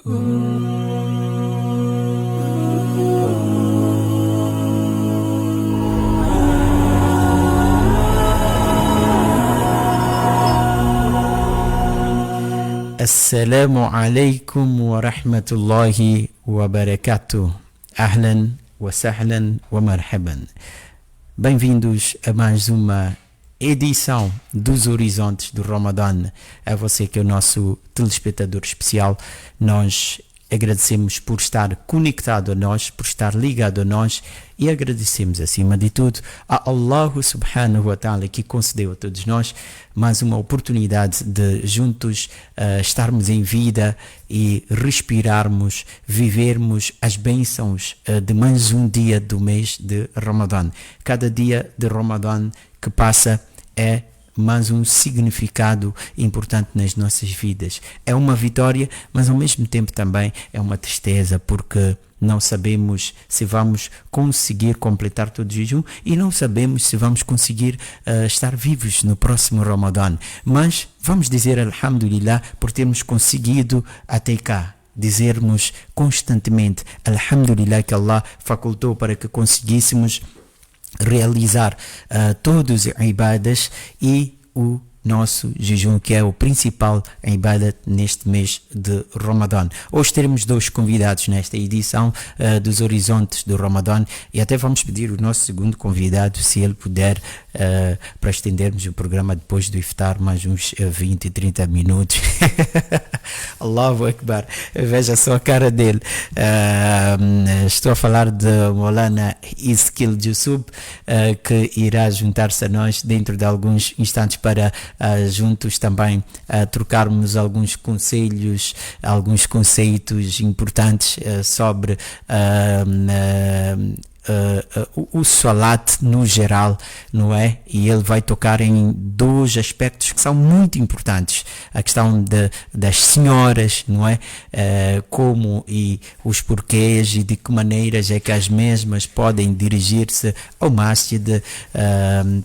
Assalamu alaikum wa rahmatullahi wa barakatuh. Ahlan wa sahlan wa marhaban. Bem-vindos a mais uma edição dos Horizontes do Ramadã. A você que é o nosso telespectador especial, nós agradecemos por estar conectado a nós, por estar ligado a nós, e agradecemos acima de tudo a Allah subhanahu wa ta'ala, que concedeu a todos nós mais uma oportunidade de juntos estarmos em vida e respirarmos, vivermos as bênçãos de mais um dia do mês de Ramadã. Cada dia de Ramadã que passa é mais um significado importante nas nossas vidas. É uma vitória, mas ao mesmo tempo também é uma tristeza, porque não sabemos se vamos conseguir completar todo o jejum e não sabemos se vamos conseguir estar vivos no próximo Ramadã. Mas vamos dizer Alhamdulillah por termos conseguido até cá. Dizermos constantemente Alhamdulillah que Allah facultou para que conseguíssemos realizar todos os ibadas e o nosso jejum, que é o principal ibadat neste mês de Ramadã. Hoje teremos dois convidados nesta edição dos Horizontes do Ramadã, e até vamos pedir o nosso segundo convidado, se ele puder, para estendermos o programa depois do iftar mais uns 20, 30 minutos. Allahu Akbar, veja só a cara dele. Estou a falar de Maulana Iskil Jusub, que irá juntar-se a nós dentro de alguns instantes para juntos também trocarmos alguns conselhos, alguns conceitos importantes sobre o salat no geral, não é? E ele vai tocar em dois aspectos que são muito importantes: a questão das senhoras, não é? Como e os porquês e de que maneiras é que as mesmas podem dirigir-se ao masjid,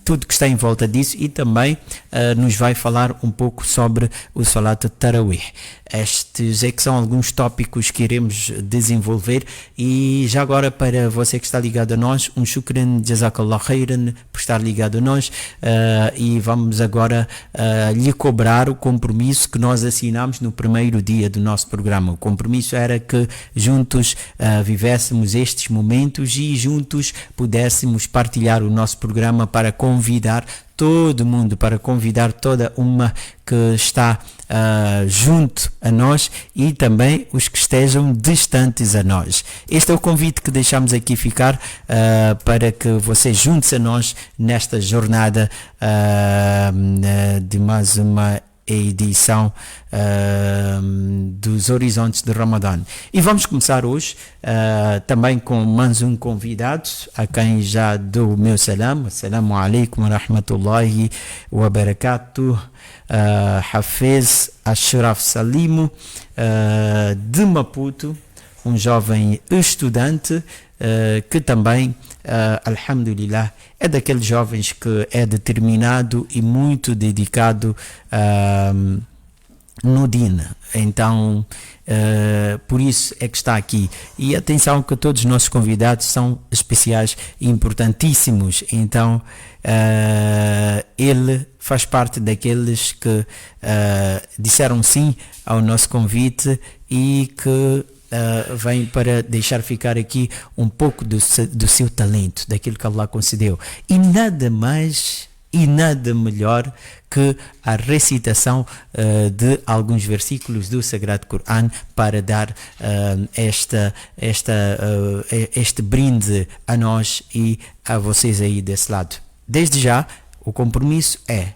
tudo que está em volta disso, e também nos vai falar um pouco sobre o salat tarawih. Estes é que são alguns tópicos que iremos desenvolver, e já agora, para você que está ligado a nós, um shukran, jazakallah khairan, por estar ligado a nós, e vamos agora lhe cobrar o compromisso que nós assinamos no primeiro dia do nosso programa. O compromisso era que juntos vivêssemos estes momentos e juntos pudéssemos partilhar o nosso programa para convidar todo mundo, para convidar toda uma que está junto a nós e também os que estejam distantes a nós. Este é o convite que deixamos aqui ficar para que você junte-se a nós nesta jornada de mais uma edição dos Horizontes de Ramadã. E vamos começar hoje também com mais um convidado, a quem já dou o meu salam. Assalamu alaikum wa rahmatullahi wa barakatuh. Hafiz Ashraf Salimo, de Maputo, um jovem estudante que também, alhamdulillah, é daqueles jovens que é determinado e muito dedicado no Din. Então, por isso é que está aqui. E atenção que todos os nossos convidados são especiais e importantíssimos. Então, ele faz parte daqueles que disseram sim ao nosso convite e que vem para deixar ficar aqui um pouco do seu talento, daquilo que Allah concedeu. E nada mais e nada melhor que a recitação de alguns versículos do Sagrado Corão para dar este brinde a nós e a vocês aí desse lado. Desde já, o compromisso é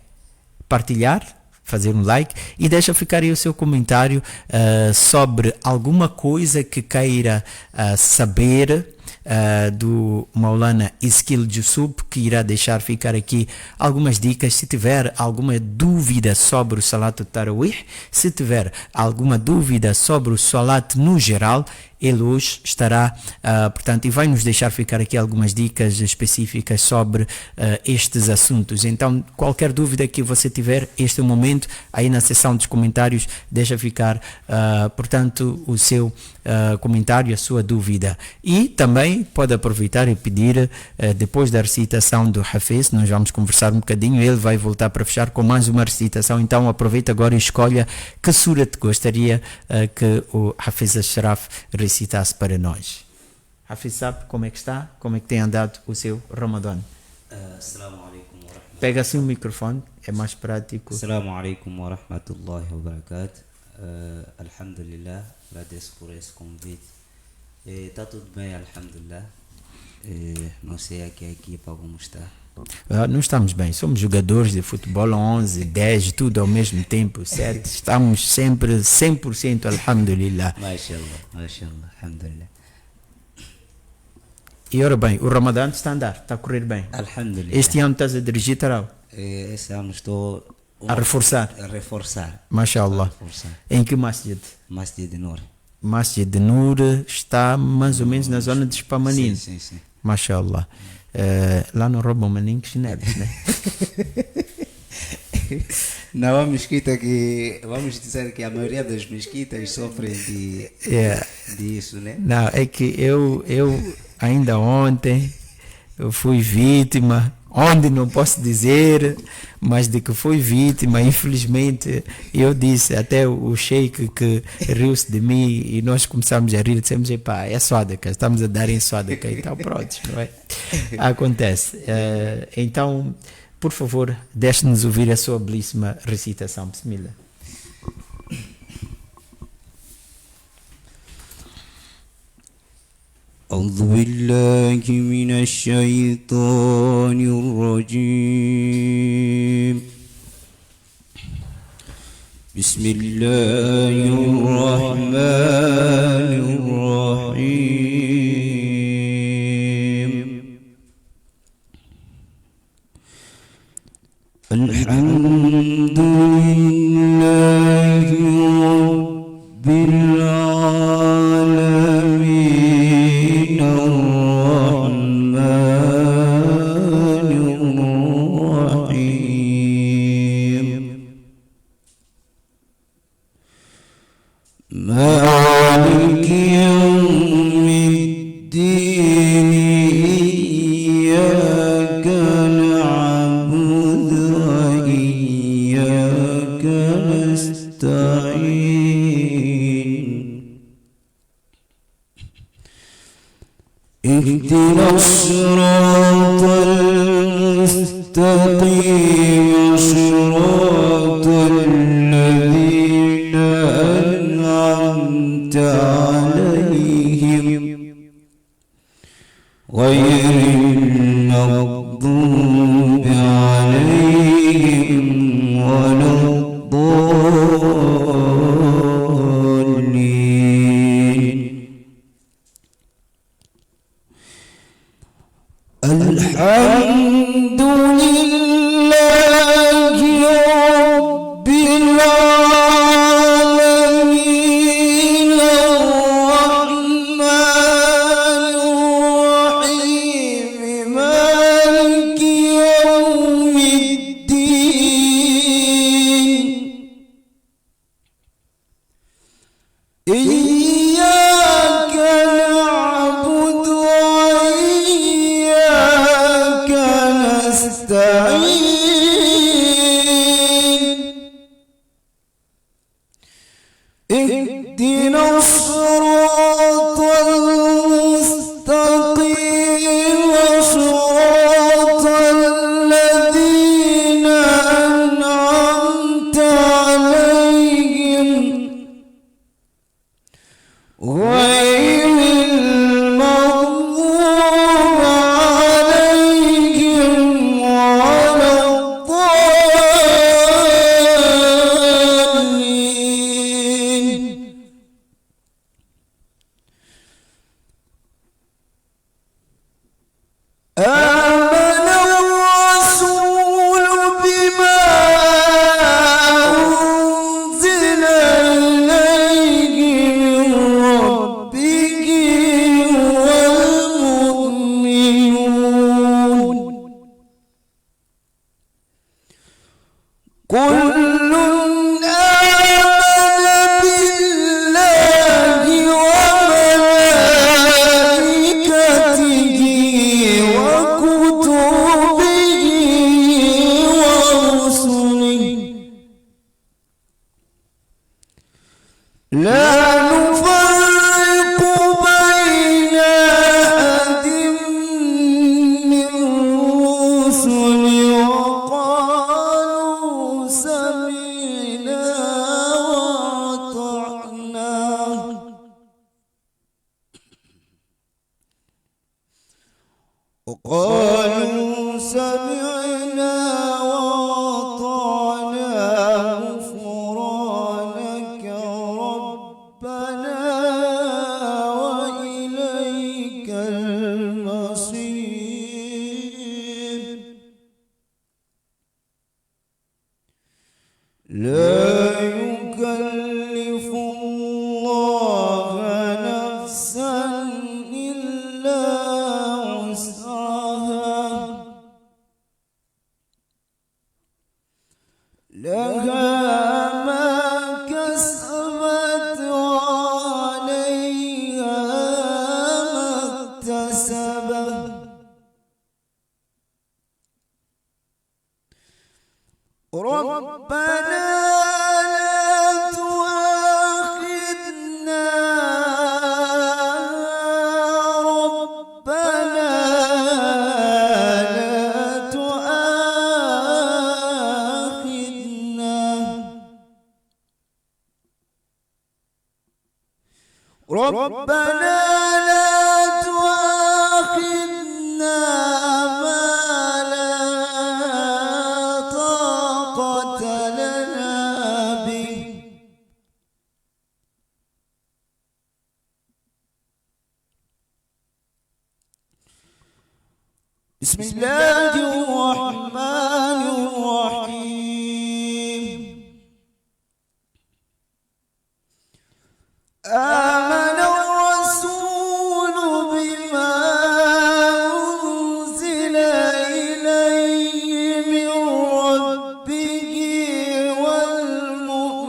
partilhar, fazer um like e deixa ficar aí o seu comentário sobre alguma coisa que queira saber do Maulana Iskil Jusub, que irá deixar ficar aqui algumas dicas. Se tiver alguma dúvida sobre o Salat Tarawih, se tiver alguma dúvida sobre o Salat no geral, ele hoje estará, portanto, e vai nos deixar ficar aqui algumas dicas específicas sobre estes assuntos. Então, qualquer dúvida que você tiver, este é o momento, aí na seção dos comentários, deixa ficar, portanto, o seu comentário, a sua dúvida. E também pode aproveitar e pedir, depois da recitação do Hafiz, nós vamos conversar um bocadinho, ele vai voltar para fechar com mais uma recitação, então aproveita agora e escolha que sura te gostaria que o Hafiz Ashraf recitasse para nós. Hafiz, sabe como é que está? Como é que tem andado o seu Ramadã? Assalamu alaikum wa rahmatullahi. Pega assim o microfone, é mais prático. Assalamu alaikum wa rahmatullahi wa barakatuh. Alhamdulillah, agradeço por esse convite. Está tudo bem, alhamdulillah. Não sei aqui a equipa como está. Nós estamos bem, somos jogadores de futebol 11, 10, tudo ao mesmo tempo, certo? Estamos sempre 100%, alhamdulillah. Mashallah, alhamdulillah. E ora bem, o Ramadã está a andar, está a correr bem. Alhamdulillah. Este ano estás a dirigir Taral? Esse ano estou A reforçar. Mashallah. Em que masjid? Masjid Nur. Masjid de Nur está mais ou menos na zona de Spamanin. Sim. Mashallah. Lá não roubam maninhos chinelos, né? Não, a mesquita que vamos dizer que a maioria das mesquitas sofrem disso, né? Não, é que eu ainda ontem eu fui vítima, onde não posso dizer, mas de que fui vítima, infelizmente, eu disse, até o sheik que riu-se de mim e nós começamos a rir, dissemos, epá, é sódaca, estamos a dar em sódaca, então pronto, não é? Acontece. Então, por favor, deixe-nos ouvir a sua belíssima recitação, bismillah. أعوذ بالله من الشيطان الرجيم. بسم الله الرحمن الرحيم. الحمد لله رب العالمين الرحمن الرحيم مالك يوم الدين إياك نعبد وإياك نستعين اهدنا الصراط المستقيم صراط الذين أنعمت عليهم غير المغضوب عليهم ولا الضالين. الحمد لله رب العالمين الرحمن الرحيم مالك يوم الدين إياك نعبد وإياك نستعين اهدنا الصراط المستقيم صراط الذين أنعمت عليهم غير المغضوب عليهم ولا الضالين. آمن الرسول بما أنزل إليه من ربه وقالوا سمعنا وأطعنا غفرانك ربنا وإليك المصير لا يكلف الله نفسا إلا وسعها لها ما كسبت وعليها ما اكتسبت ربنا لا تؤاخذنا ربنا لا تؤاخذنا ربنا لا تؤاخذنا ما لا طاقة لنا به بسم الله الرحمن الرحيم آمن الرسول بما أنزل إليه من ربه والمؤمنون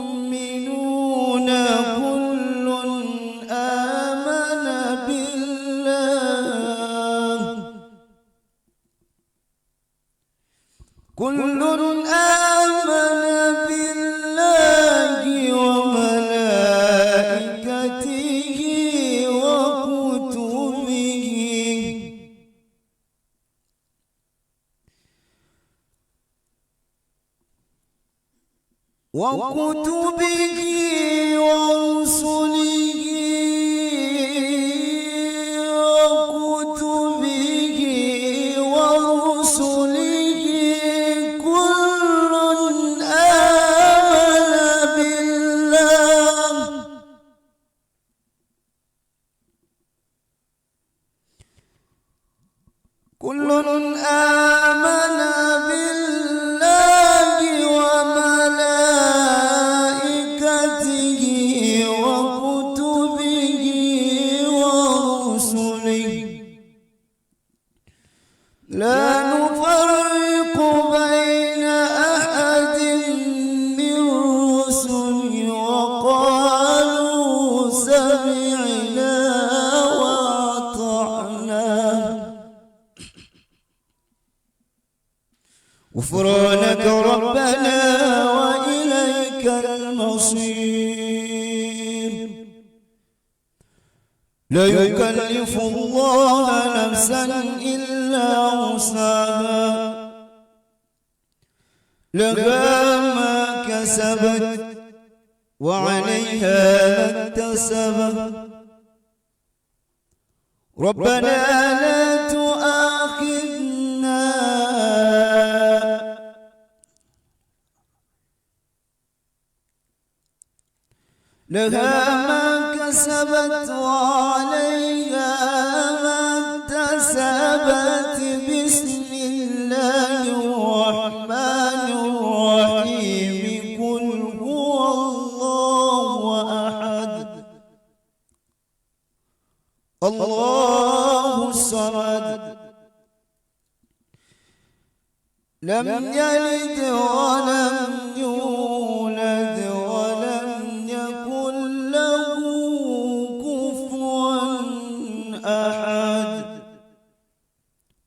كل آمن بالله وملائكته وكتبه ورسله كل آمن بالله كل آمن بالله وملائكته وكتبه ورسله لا نفرق بين أحد من رسله وقالوا سمعنا وأطعنا غفرانك ربنا وإليك المصير لا يكلف الله نفسا إلا وسعها لها ما كسبت وعليها ما اكتسبت ربنا لا تؤاخذنا لها ما كسبت وعليها ما اكتسبت بسم الله الرحمن الرحيم قل هو الله أحد الله الصمد لم يلد ولم يولد ولم يكن له كفوا أحد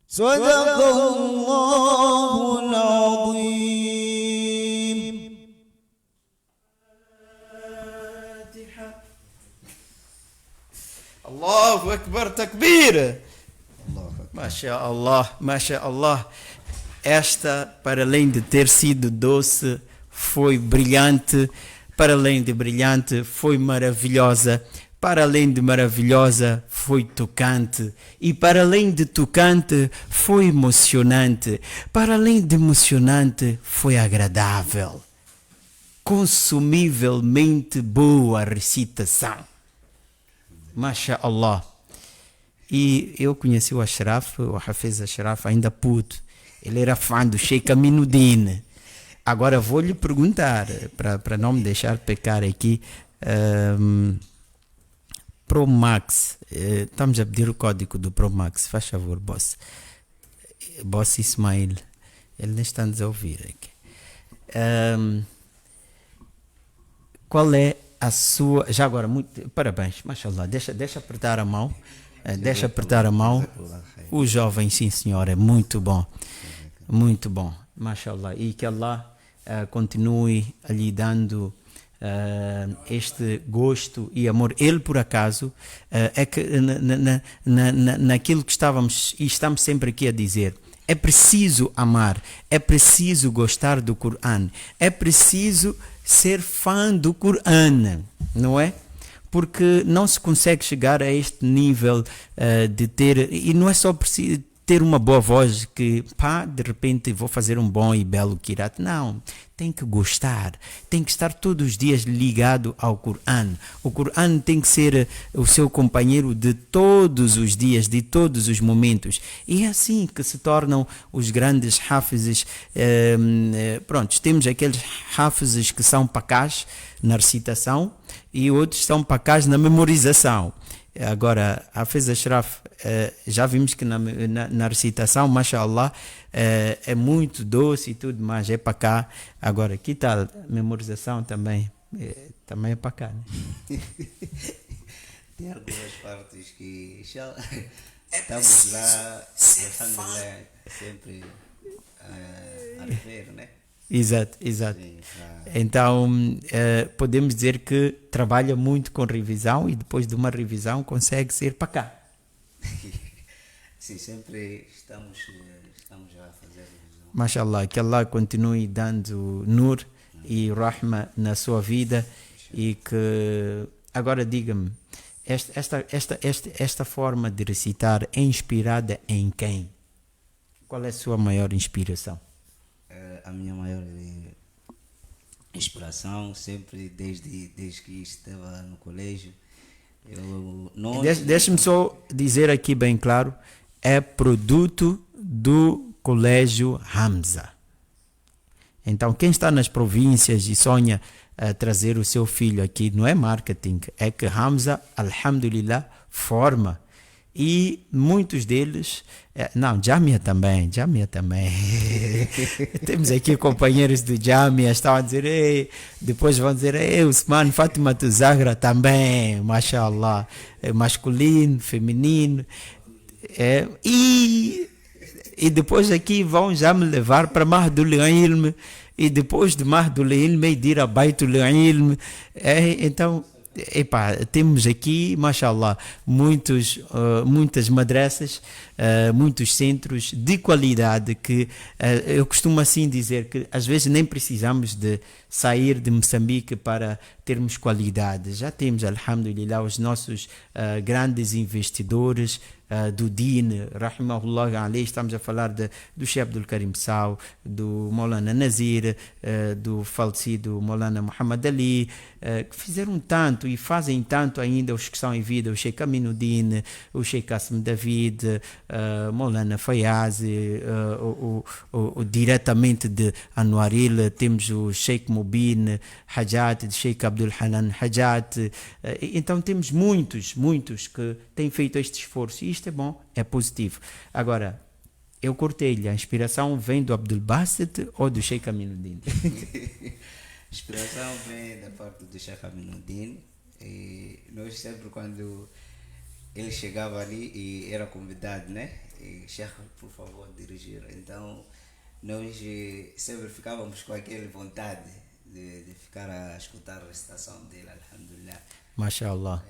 صدق الله العظيم. الله أكبر تكبير. ما شاء الله. Esta, para além de ter sido doce, foi brilhante. Para além de brilhante, foi maravilhosa. para além de maravilhosa, foi tocante. E para além de tocante, foi emocionante. Para além de emocionante, foi agradável. Consumivelmente boa recitação. Masha Allah. E eu conheci o Ashraf, o Hafiz Ashraf, ainda puto. Ele era fã do Sheikh Aminuddin. Agora vou lhe perguntar, para não me deixar pecar aqui, Pro Max, estamos a pedir o código do Pro Max, faz favor, boss. Boss Ismail, ele não está a ouvir aqui. Qual é a sua, já agora, muito, parabéns, mashallah, deixa apertar a mão, deixa apertar a mão, o jovem, sim senhor, é muito bom, mashallah, e que Allah continue lhe dando este gosto e amor. Ele, por acaso, é que naquilo que estamos sempre aqui a dizer, é preciso amar, é preciso gostar do Coran, é preciso ser fã do Coran, não é? Porque não se consegue chegar a este nível de ter, e não é só preciso ter uma boa voz que, de repente vou fazer um bom e belo Qirat. Não, tem que gostar, tem que estar todos os dias ligado ao Coran. O Coran tem que ser o seu companheiro de todos os dias, de todos os momentos. E é assim que se tornam os grandes hafizes. Pronto, temos aqueles hafizes que são pacás na recitação e outros são pacás na memorização. Agora, Hafiz Ashraf, já vimos que na recitação, mashallah, é muito doce e tudo mais, é para cá. Agora, que tal memorização também? Também é para cá, né? Tem algumas partes que já estamos lá, alhamdulillah, sempre a rever, né? Exato. Sim, Então, podemos dizer que trabalha muito com revisão e depois de uma revisão consegue ser para cá. Sim, sempre estamos a fazer revisão. Mashallah, que Allah continue dando nur e rahma na sua vida e que, agora diga-me, esta forma de recitar é inspirada em quem? Qual é a sua maior inspiração? A minha maior inspiração, sempre desde que estava no colégio. Deixe-me só dizer aqui bem claro, é produto do Colégio Hamza. Então, quem está nas províncias e sonha trazer o seu filho aqui, não é marketing, é que Hamza, alhamdulillah, forma. E muitos deles, Jamia também. Temos aqui companheiros do Jamia, estão a dizer, depois vão dizer, Usman Fátima Zahra também, mashallah, masculino, feminino, e depois aqui vão já me levar para Mahdul Ilm, e depois de Mahdul Ilm, ir a Baitul Ilm, então, temos aqui, mashallah, muitas madrasas, muitos centros de qualidade que eu costumo assim dizer que às vezes nem precisamos de sair de Moçambique para termos qualidade. Já temos, alhamdulillah, os nossos grandes investidores do Din, rahimahullah alayhi, estamos a falar do Sheikh Abdul Karim Sau, do Maulana Nazir, do falecido Maulana Muhammad Ali, que fizeram tanto e fazem tanto ainda, os que estão em vida, o Sheikh Aminuddin, o Sheikh Qasim David, Maulana Fayaz, diretamente de Anwaril, temos o Sheikh Mubin Hajat, Sheikh Abdul Hanan Hajat, então temos muitos que têm feito este esforço, e isto é bom, é positivo. Agora, eu cortei-lhe, a inspiração vem do Abdul Basit ou do Sheikh Aminuddin? A inspiração vem da parte do Sheikh Aminuddin, e nós sempre quando ele chegava ali e era convidado, né? E Sheikh, por favor, dirigir. Então, nós sempre ficávamos com aquela vontade de ficar a escutar a recitação dele, alhamdulillah. Mashallah.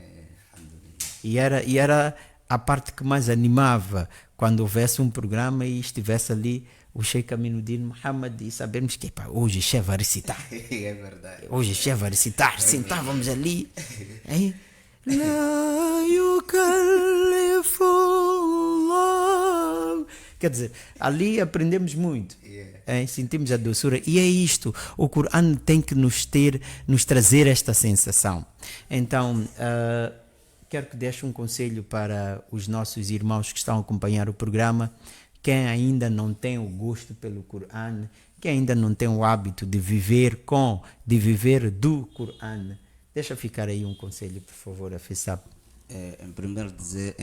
Alhamdulillah. E era a parte que mais animava quando houvesse um programa e estivesse ali o Sheikh Aminuddin Muhammad e sabermos que hoje o Sheikh vai recitar. É verdade. Hoje o Sheikh vai recitar. Sentávamos ali. La yukallifullah. Quer dizer, ali aprendemos muito. Sentimos a doçura. E é isto. O Corão tem que nos trazer esta sensação. Então, quero que deixe um conselho para os nossos irmãos que estão a acompanhar o programa. Quem ainda não tem o gosto pelo Corão, quem ainda não tem o hábito de viver do Corão, deixa ficar aí um conselho, por favor, Afissab. Em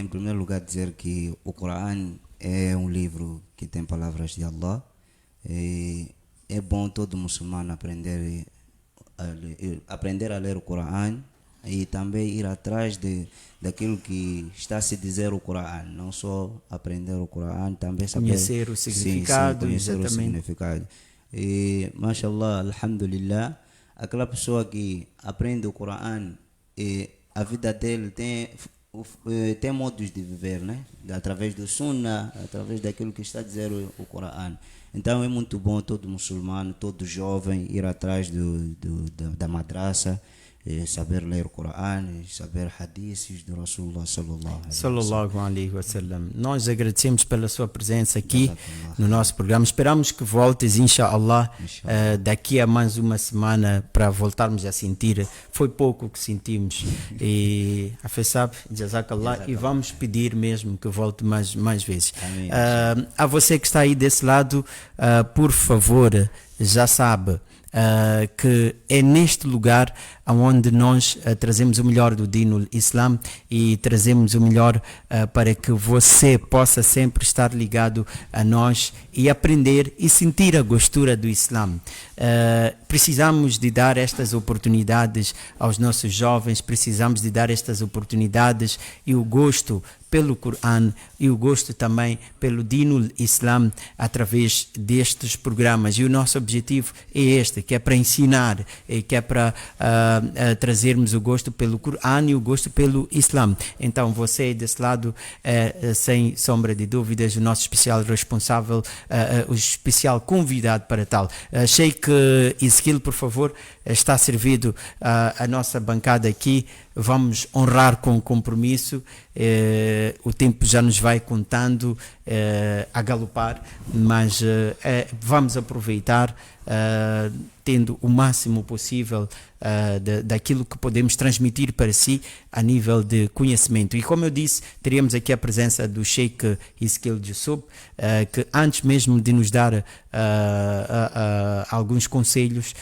primeiro lugar, dizer que o Corão é um livro que tem palavras de Allah. É bom todo muçulmano aprender a ler o Corão e também ir atrás daquilo que está a se dizer o Corão. Não só aprender o Corão, também saber conhecer o significado. Conhecer exatamente. o significado. E, mashallah, alhamdulillah, aquela pessoa que aprende o Corão, a vida dele tem modos de viver, né? Através do Sunnah, através daquilo que está a dizer o Corão. Então é muito bom todo muçulmano, todo jovem ir atrás da madraça, saber ler o Corão, saber hadiths do Rasulullah sallallahu alaihi wasallam. Nós agradecemos pela sua presença aqui no nosso programa. Esperamos que voltes, inshallah, daqui a mais uma semana para voltarmos a sentir. Foi pouco que sentimos. E Afissab, jazakallah, e vamos pedir mesmo que volte mais vezes. A você que está aí desse lado, por favor, já sabe que é neste lugar onde nós trazemos o melhor do Dino Islam e trazemos o melhor para que você possa sempre estar ligado a nós e aprender e sentir a gostura do Islam. Precisamos de dar estas oportunidades aos nossos jovens, precisamos de dar estas oportunidades e o gosto pelo Corão e o gosto também pelo Dino Islam através destes programas. E o nosso objetivo é este, que é para ensinar, que é para trazermos o gosto pelo Corão e o gosto pelo Islam. Então você desse lado, sem sombra de dúvidas, o nosso especial responsável, o especial convidado para tal. Sheikh Ezequiel, por favor, está servido a nossa bancada aqui. Vamos honrar com compromisso. O tempo já nos vai contando a galopar, mas vamos aproveitar tendo o máximo possível daquilo que podemos transmitir para si a nível de conhecimento. E como eu disse, teríamos aqui a presença do Sheikh Ezequiel Jusub, que antes mesmo de nos dar alguns conselhos,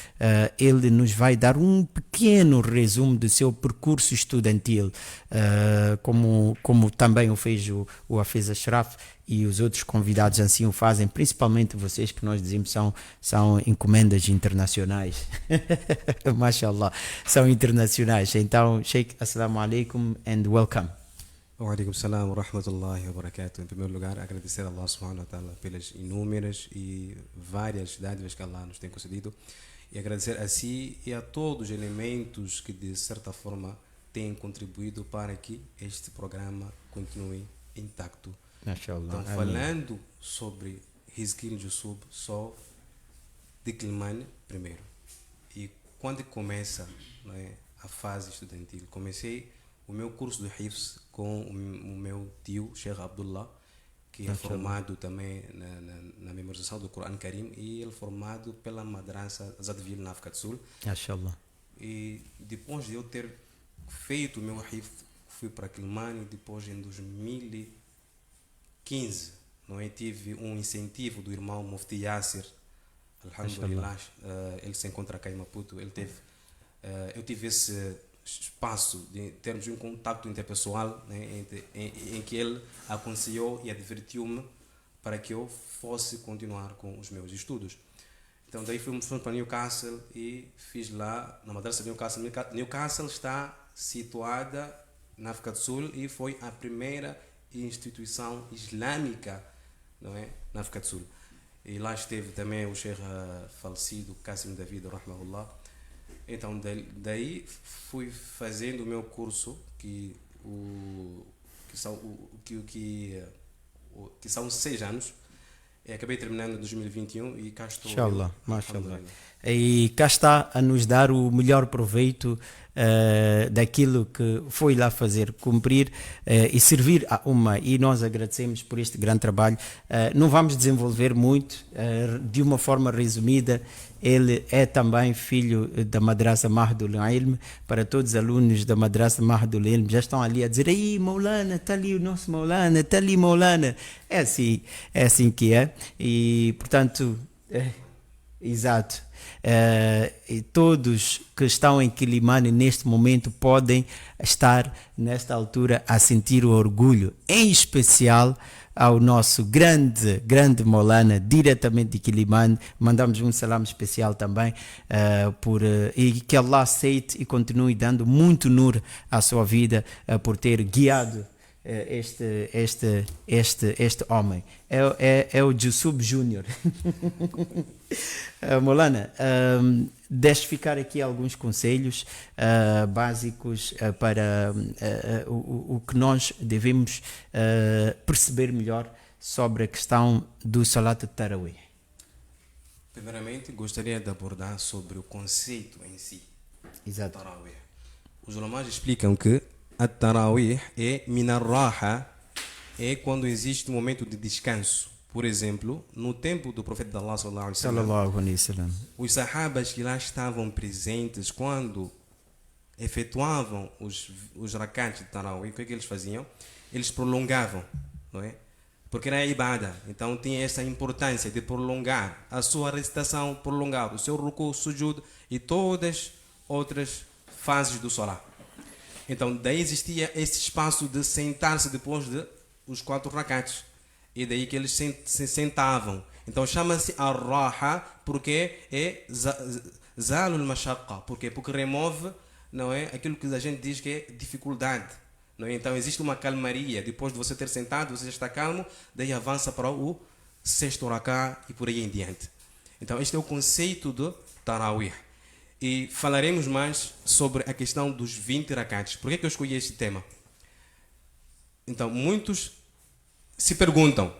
ele nos vai dar um pequeno resumo do seu percurso estudantil, como também o fez o Hafiz Ashraf e os outros convidados assim o fazem, principalmente vocês que nós dizemos são encomendas internacionais. Mashallah, são internacionais. Então, Sheikh, assalamu alaikum and welcome. Wa alaikum salam wa rahmatullahi wa barakatuh. Em primeiro lugar, agradecer a Allah subhanahu wa ta'ala pelas inúmeras e várias dádivas que Allah nos tem concedido e agradecer a si e a todos os elementos que de certa forma têm contribuído para que este programa continue intacto. Mashallah. Então, falando sobre Ezequiel Jusub, só de Climane primeiro. E quando começa, não é, a fase estudantil, comecei o meu curso de Hifz com o meu tio, Sheikh Abdullah, que é formado também na memorização do Corão Karim, e ele formado pela Madrasa Zadville na África do Sul. Mashallah. E depois de eu ter feito o meu Hifz, fui para Climane, depois em 2015, não é, tive um incentivo do irmão Mufti Yasser, alhamdulillah, ele se encontra cá em Maputo, eu tive esse espaço de termos um contato interpessoal, né, em que ele aconselhou e advertiu-me para que eu fosse continuar com os meus estudos. Então daí fomos para Newcastle e fiz lá na Madrasa de Newcastle. Newcastle está situada na África do Sul e foi a primeira instituição islâmica, não é, na África do Sul. E lá esteve também o Sheikh falecido Qasim David, rahmahullah. Então daí fui fazendo o meu curso que são 6 anos. E acabei terminando em 2021 e cá estou. Inshallah, mashallah. E cá está a nos dar o melhor proveito daquilo que foi lá fazer, cumprir e servir a Umma, e nós agradecemos por este grande trabalho. Não vamos desenvolver muito, de uma forma resumida. Ele é também filho da Madrasa Mahdul Ilm. Para todos os alunos da Madrasa Mahdul Ilm, já estão ali a dizer: aí Maulana, está ali o nosso Maulana, está ali Maulana. É assim que é. E portanto, exato. E todos que estão em Quilimane neste momento podem estar nesta altura a sentir o orgulho, em especial ao nosso grande Maulana, diretamente de Quilimane. Mandamos um salam especial também, e que Allah aceite e continue dando muito nur à sua vida, por ter guiado este homem. É o Jussub Júnior. Maulana, deixe ficar aqui alguns conselhos básicos para o que nós devemos perceber melhor sobre a questão do Salat Tarawih. Primeiramente, gostaria de abordar sobre o conceito em si. Exato. Tarawih. Os ulamás explicam que a Tarawih é minarraha, é quando existe um momento de descanso. Por exemplo, no tempo do profeta de Allah sallallahu alaihi wasallam, os sahabas que lá estavam presentes, quando efetuavam os rakats de Tarawih, o que é que eles faziam? Eles prolongavam, não é? Porque era a ibada, então tinha essa importância de prolongar a sua recitação, prolongar o seu ruku, sujud e todas as outras fases do salat. Então daí existia esse espaço de sentar-se depois de os 4 rakats. E daí que eles se sentavam. Então chama-se ar-raha porque é zalul mashaqqa. Porque remove, não é, aquilo que a gente diz que é dificuldade. Não é? Então existe uma calmaria. Depois de você ter sentado, você já está calmo, daí avança para o 6º raká e por aí em diante. Então este é o conceito do Tarawih. E falaremos mais sobre a questão dos 20 rakats. Por que eu escolhi este tema? Então muitos se perguntam: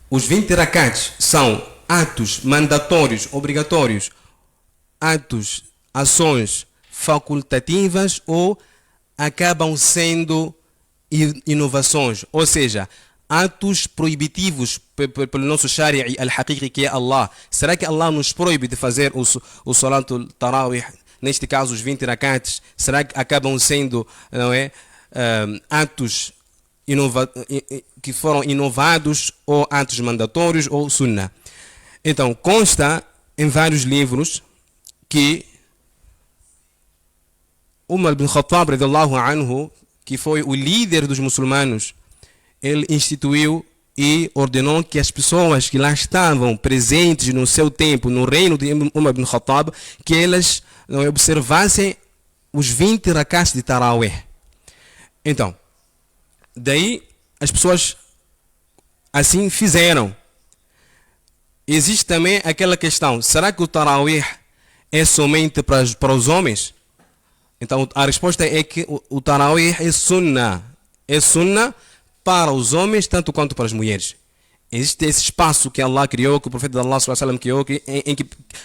os 20 rakats são atos mandatórios, obrigatórios, atos, ações facultativas, ou acabam sendo inovações, ou seja, atos proibitivos pelo nosso Shari'a al-Haqiqi, que é Allah? Será que Allah nos proíbe de fazer o Salatul Tarawih, neste caso os 20 rakats? Será que acabam sendo, não é, atos que foram inovados, ou atos mandatórios, ou sunnah? Então consta em vários livros que Umar ibn Khattab radiyallahu anhu, que foi o líder dos muçulmanos, ele instituiu e ordenou que as pessoas que lá estavam presentes no seu tempo, no reino de Umar ibn Khattab, que elas observassem os 20 rakats de Tarawih. Então daí as pessoas assim fizeram. Existe também aquela questão: será que o Tarawih é somente para os homens? Então a resposta é que o Tarawih é sunnah. É sunnah para os homens tanto quanto para as mulheres. Existe esse espaço que Allah criou, que o profeta de Allah sallallahu alaihi wasallam criou,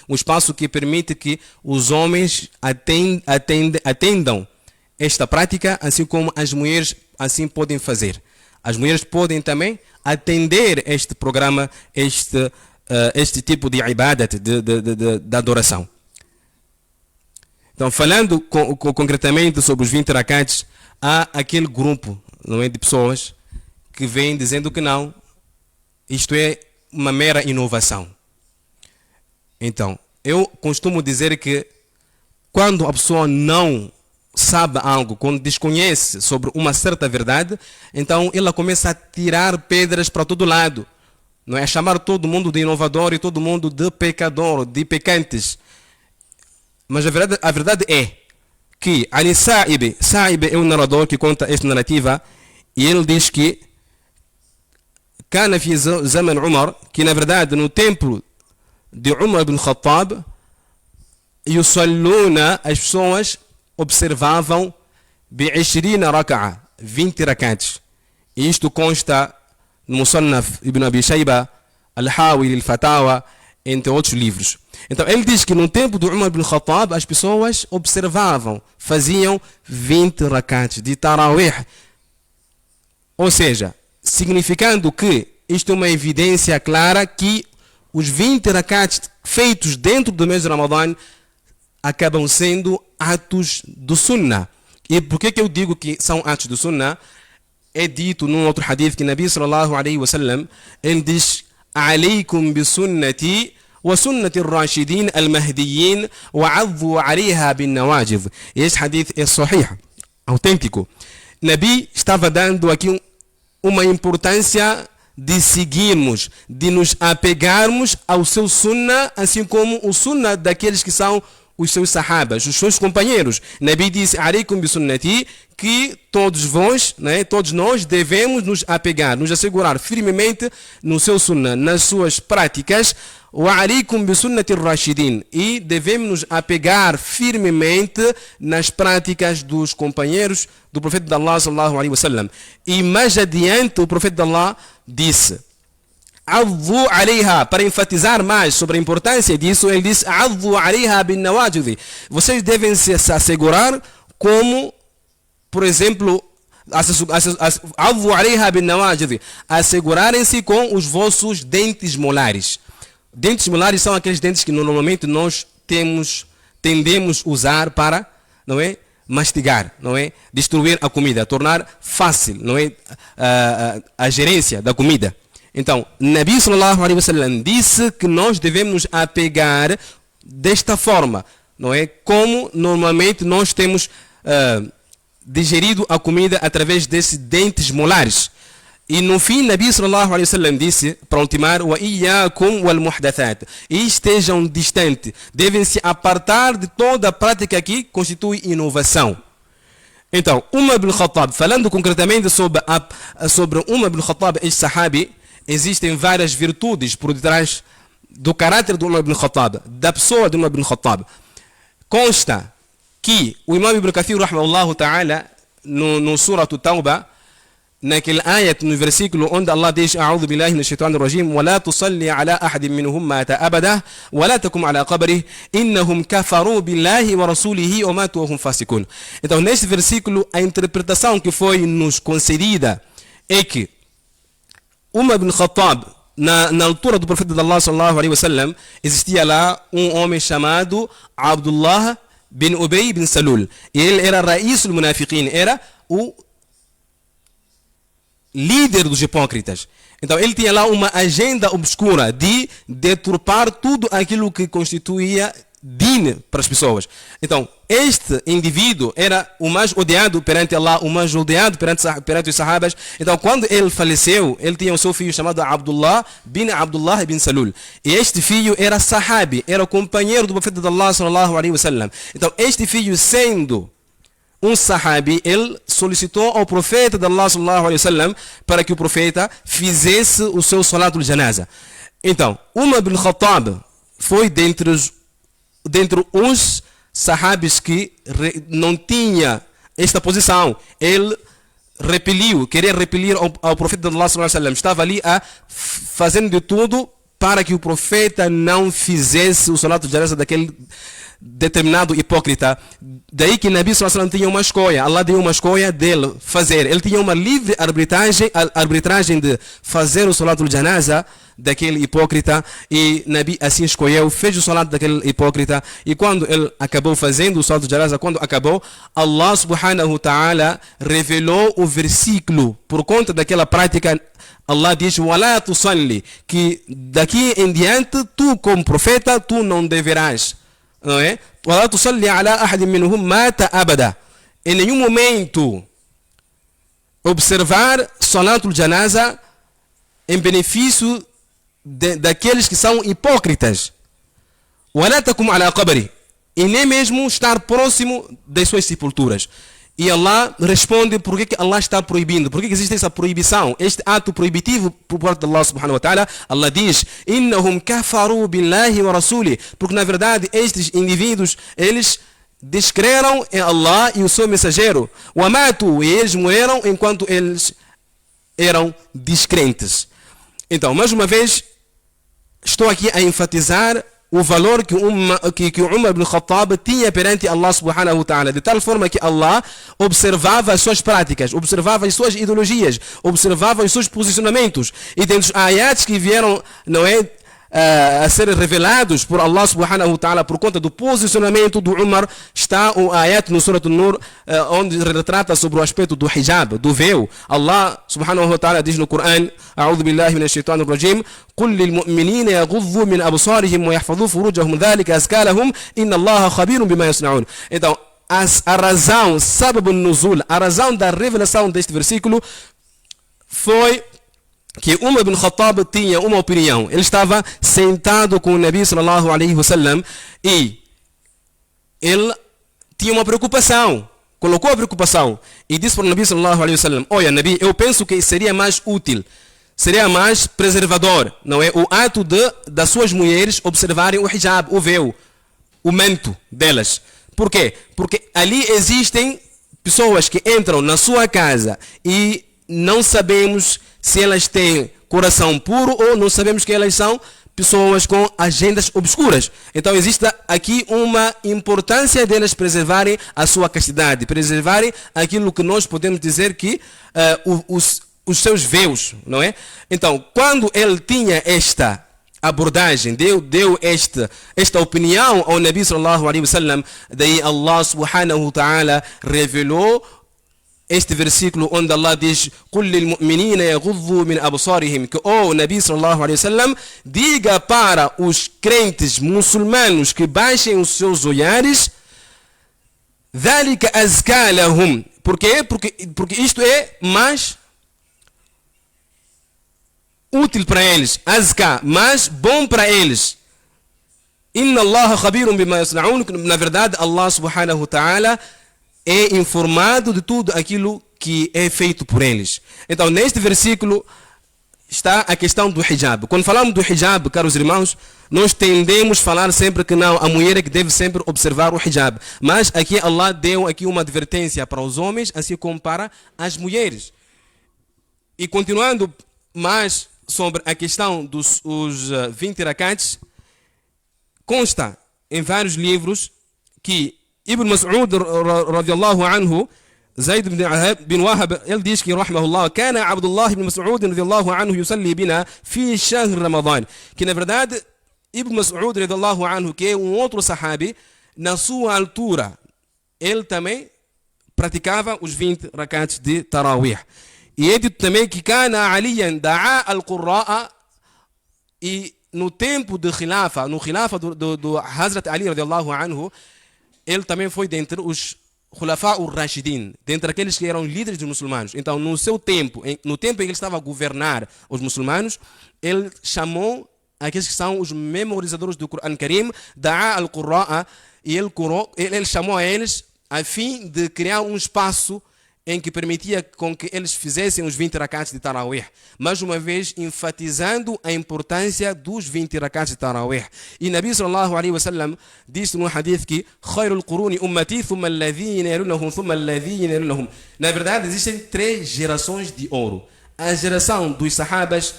um espaço que permite que os homens atendam esta prática, assim como as mulheres assim podem fazer. As mulheres podem também atender este programa, este tipo de ibadat, de adoração. Então, falando concretamente sobre os 20 rakats, há aquele grupo, não é, de pessoas que vêm dizendo que não, isto é uma mera inovação. Então, eu costumo dizer que quando a pessoa não sabe algo, quando desconhece sobre uma certa verdade, então ela começa a tirar pedras para todo lado, não é? A chamar todo mundo de inovador e todo mundo de pecador, de pecantes. Mas a verdade é que Ali Sa'ib é um narrador que conta esta narrativa, e ele diz que Kana fi Zaman Umar, que na verdade no templo de Umar ibn Khattab, yusalluna, as pessoas observavam bi-20 raka'a, 20 rakats. E isto consta no Musannaf Ibn Abi Shayba, Al-Hawi al-Fatawa entre outros livros. Então ele diz que no tempo do Umar ibn Khattab as pessoas observavam, faziam 20 rakats de Tarawih. Ou seja, significando que isto é uma evidência clara que os 20 rakats feitos dentro do mês de Ramadã acabam sendo atos do Sunnah. E por que eu digo que são atos do Sunnah? É dito num outro hadith que Nabi sallallahu alaihi wasallam, ele diz: "Alaykum bi sunnati wa sunnati ar-rashidin al-mahdiyyin wa 'addu 'alayha bin nawajid." Este hadith é sahih, autêntico. Nabi estava dando aqui uma importância de seguirmos, de nos apegarmos ao seu sunnah, assim como o sunnah daqueles que são os seus sahabas, os seus companheiros. Nabi disse: "Alaykum bi sunnati", que todos vós, todos nós devemos nos apegar, nos assegurar firmemente no seu sunnah, nas suas práticas. "Wa alaykum bi sunnati ar-rashidin", e devemos nos apegar firmemente nas práticas dos companheiros do profeta de Allah sallallahu alaihi wasallam. E mais adiante o profeta de Allah disse: "Addu 'alayha", para enfatizar mais sobre a importância disso, ele disse: "Addu 'alayha bin nawajid". Vocês devem se assegurar como, por exemplo, "Addu 'alayha bin nawajid", assegurarem-se com os vossos dentes molares. Dentes molares são aqueles dentes que normalmente nós tendemos a usar para, não é, mastigar, não é, destruir a comida, tornar fácil, não é, a gerência da comida. Então, Nabi sallallahu alaihi wasallam disse que nós devemos nos apegar desta forma, não é? Como normalmente nós temos digerido a comida através desses dentes molares. E no fim, Nabi sallallahu alaihi wasallam disse, para ultimar: "Wa iyyakum wal muhdathat", e estejam distantes, devem se apartar de toda a prática que constitui inovação. Então, Umar ibn Khattab, falando concretamente sobre Umar ibn Khattab, este sahabi, existem várias virtudes por detrás do caráter do Umar ibn Khattab, da pessoa de Umar ibn Khattab. Consta que o Imam Ibn Kathir, rahimahullah ta'ala, no Surah Tawbah, naquele ayat, no versículo onde Allah diz: "A'udhu billahi minash shaitanir rajim, wa la tusalli ala ahadin minhum mata abada, wa la takum ala qabrihi, innahum kafaru billahi wa rasulihi wa matu wa hum fasiqun." Então, neste versículo, a interpretação que foi nos concedida é que Umar ibn Khattab, na altura do profeta de Allah sallallahu alaihi wasallam, existia lá um homem chamado Abdullah bin Ubay bin Salul. E ele era Ra'isul Munafiqin, era o líder dos hipócritas. Então ele tinha lá uma agenda obscura de deturpar tudo aquilo que constituía din para as pessoas. Então este indivíduo era o mais odiado perante Allah, o mais odiado perante os sahabas. Então quando ele faleceu, ele tinha o seu filho chamado Abdullah bin Salul. E este filho era sahabi, era companheiro do profeta de Allah sallallahu alaihi wasallam. Então este filho, sendo um sahabi, ele solicitou ao profeta de Allah sallallahu alaihi wasallam para que o profeta fizesse o seu salatul janaza. Então, Umar ibn Khattab foi dentre os sahabis que não tinha esta posição. Ele queria repelir ao profeta de Allah sallallahu alaihi wasallam. Estava ali fazendo de tudo para que o profeta não fizesse o salatul janaza daquele determinado hipócrita. Daí que Nabi sallallahu alaihi wasallam tinha uma escolha. Allah deu uma escolha dele fazer. Ele tinha uma livre arbitragem de fazer o salatul janaza daquele hipócrita, e Nabi assim escolheu, fez o salat daquele hipócrita. E quando ele acabou fazendo o salatul janaza, quando acabou, Allah subhanahu wa ta'ala revelou o versículo por conta daquela prática. Allah diz: "Wala tusalli", que daqui em diante tu, como profeta, tu não deverás, não é? "Wala tusalli ala ahadin minhum mata abada", em nenhum momento observar salatul janaza em benefício daqueles que são hipócritas. "Wala takum ala qabri", e nem mesmo estar próximo das suas sepulturas. E Allah responde por que Allah está proibindo, por que existe essa proibição, este ato proibitivo por parte de Allah subhanahu wa ta'ala. Allah diz: "Innahum kafaru billahi wa rasuli", porque na verdade estes indivíduos, eles descreram em Allah e o seu mensageiro. "Wa matu", e eles morreram enquanto eles eram descrentes. Então, mais uma vez, estou aqui a enfatizar o valor que Umar ibn Khattab tinha perante Allah subhanahu wa ta'ala, de tal forma que Allah observava as suas práticas, observava as suas ideologias, observava os seus posicionamentos, e dentro dos ayats que vieram, não é, a ser revelados por Allah subhanahu wa ta'ala por conta do posicionamento do Umar, está o ayat no Surah An-Nur, onde retrata sobre o aspecto do hijab, do véu. Allah subhanahu wa ta'ala diz no Coran: A'udhu billahi minash shaitanir rajim, qul lil mu'minina yaghuddu min absarihim wa yahfadhu furujahum dhalika azka lahum inna Allaha khabirun bima yasna'un. Então, a razão, sabab an-nuzul, a razão da revelação deste versículo foi que Umar ibn Khattab tinha uma opinião. Ele estava sentado com o Nabi sallallahu alaihi wasallam e ele tinha uma preocupação, colocou a preocupação e disse para o Nabi sallallahu alaihi wasallam: olha, Nabi, eu penso que seria mais útil, seria mais preservador, não é, o ato das suas mulheres observarem o hijab, o véu, o manto delas. Por quê? Porque ali existem pessoas que entram na sua casa e não sabemos se elas têm coração puro ou não sabemos que elas são pessoas com agendas obscuras. Então existe aqui uma importância delas preservarem a sua castidade, preservarem aquilo que nós podemos dizer que os seus véus, não é? Então, quando ele tinha esta abordagem, deu esta opinião ao Nabi sallallahu alaihi wasallam, daí Allah subhanahu wa ta'ala revelou este versículo onde Allah diz: "Qul lil mu'minina yaghuddu min absarihim", que o Nabi sallallahu alaihi wasallam diga para os crentes muçulmanos que baixem os seus olhares, "Dhalika azka lahum", por quê? Porque isto é mais útil para eles, azka, mais bom para eles. Inna Allaha khabirun bima yasna'un, na verdade Allah subhanahu wa ta'ala é informado de tudo aquilo que é feito por eles. Então, neste versículo está a questão do hijab. Quando falamos do hijab, caros irmãos, nós tendemos a falar sempre que não, a mulher é que deve sempre observar o hijab. Mas aqui Allah deu aqui uma advertência para os homens, assim como para as mulheres. E continuando mais sobre a questão dos 20 rakats, consta em vários livros que Ibn Mas'ud radiallahu anhu, Zayd bin Wahab, ele diz que, rahmahullah, kana Abdullah ibn Mas'ud radiallahu anhu yusalli bina fi shahr Ramadan, que na verdade Ibn Mas'ud radiallahu anhu, que é um outro sahabi, na sua altura ele também praticava os 20 rakats de Tarawih. E é dito também que kana aliyan da'a al-qurra'a, e no tempo de khilafa, no khilafa do Hazrat Ali radiallahu anhu, ele também foi dentre os Khulafa ur-Rashidin, dentre aqueles que eram líderes dos muçulmanos. Então, no seu tempo, no tempo em que ele estava a governar os muçulmanos, ele chamou aqueles que são os memorizadores do Quran Karim, da'a al-Qurra'a, e ele chamou a eles a fim de criar um espaço em que permitia com que eles fizessem os 20 rakats de Tarawih, mais uma vez enfatizando a importância dos 20 rakats de Tarawih. E Nabi sallallahu alaihi wasallam disse no hadith que khairul quruni ummati thumma alladhina yalunhum thumma alladhina yalunhum. Na verdade existem 3 gerações de ouro: a geração dos sahabas,